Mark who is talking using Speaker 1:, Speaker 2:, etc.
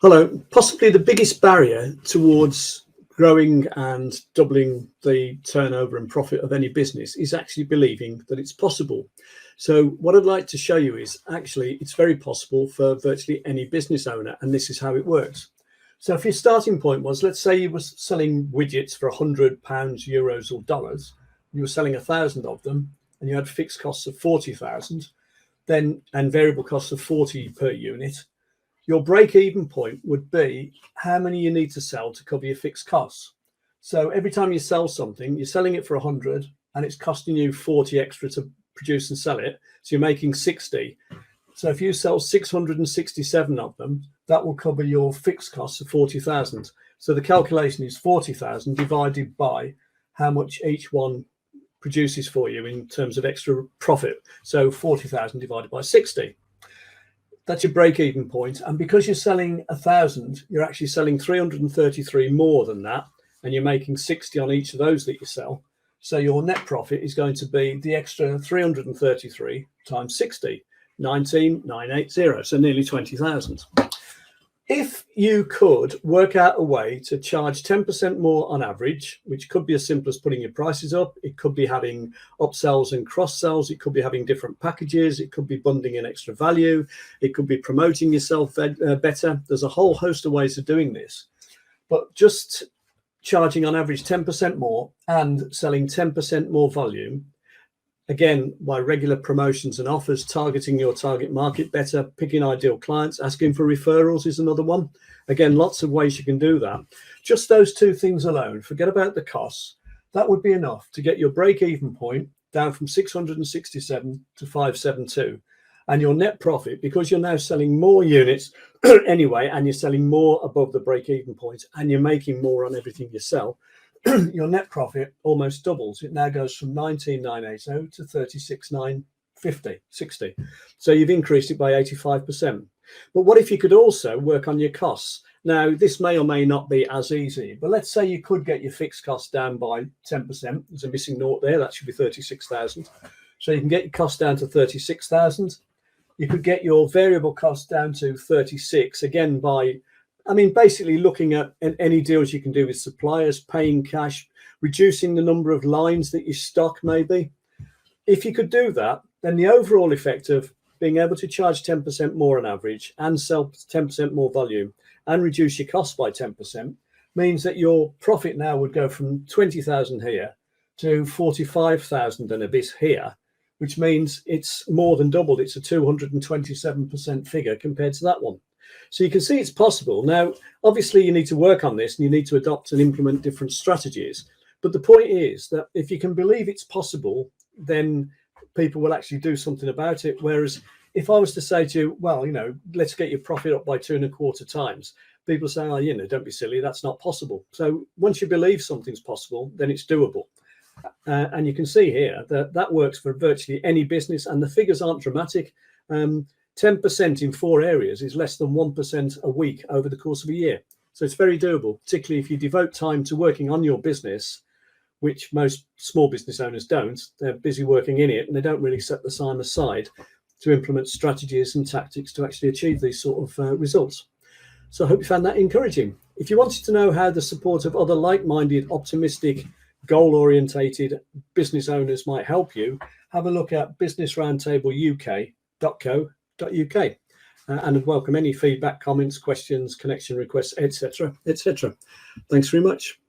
Speaker 1: Hello. Possibly the biggest barrier towards growing and doubling the turnover and profit of any business is actually believing that it's possible. So what I'd like to show you is actually it's very possible for virtually any business owner, and this is how it works. So if your starting point was, let's say you were selling widgets for £100, euros or dollars, you were selling 1,000 of them and you had fixed costs of 40,000 then and variable costs of 40 per unit. Your break-even point would be how many you need to sell to cover your fixed costs. So every time you sell something, you're selling it for 100 and it's costing you 40 extra to produce and sell it. So you're making 60. So if you sell 667 of them, that will cover your fixed costs of 40,000. So the calculation is 40,000 divided by how much each one produces for you in terms of extra profit. So 40,000 divided by 60. That's your break-even point. And because you're selling 1,000, you're actually selling 333 more than that, and you're making 60 on each of those that you sell. So your net profit is going to be the extra 333 times 60, 19,980, so nearly 20,000. If you could work out a way to charge 10% more on average, which could be as simple as putting your prices up, it could be having upsells and cross sells, it could be having different packages, it could be bundling in extra value, it could be promoting yourself better. There's a whole host of ways of doing this, but just charging on average 10% more and selling 10% more volume, again, by regular promotions and offers, targeting your target market better, picking ideal clients, asking for referrals is another one. Again, lots of ways you can do that. Just those two things alone, forget about the costs. That would be enough to get your break-even point down from 667 to 572. And your net profit, because you're now selling more units anyway, and you're selling more above the break-even point, and you're making more on everything you sell, your net profit almost doubles. It now goes from 19,980 to 36,950, 60. So you've increased it by 85%. But what if you could also work on your costs? Now, this may or may not be as easy, but let's say you could get your fixed costs down by 10%. There's a missing naught there. That should be 36,000. So you can get your costs down to 36,000. You could get your variable costs down to 36, again, by basically looking at any deals you can do with suppliers, paying cash, reducing the number of lines that you stock maybe. If you could do that, then the overall effect of being able to charge 10% more on average and sell 10% more volume and reduce your costs by 10% means that your profit now would go from 20,000 here to 45,000 and a bit here, which means it's more than doubled. It's a 227% figure compared to that one. So you can see it's possible. Now, obviously, you need to work on this and you need to adopt and implement different strategies. But the point is that if you can believe it's possible, then people will actually do something about it. Whereas if I was to say to you, well, let's get your profit up by 2.25 times, people say, oh, don't be silly, that's not possible. So once you believe something's possible, then it's doable. And you can see here that that works for virtually any business, and the figures aren't dramatic. 10% in 4 areas is less than 1% a week over the course of a year. So it's very doable, particularly if you devote time to working on your business, which most small business owners don't. They're busy working in it and they don't really set the time aside to implement strategies and tactics to actually achieve these sort of results. So I hope you found that encouraging. If you wanted to know how the support of other like-minded, optimistic, goal-orientated business owners might help you, have a look at businessroundtableuk.co.uk. And I'd welcome any feedback, comments, questions, connection requests, etc., etc. Thanks very much.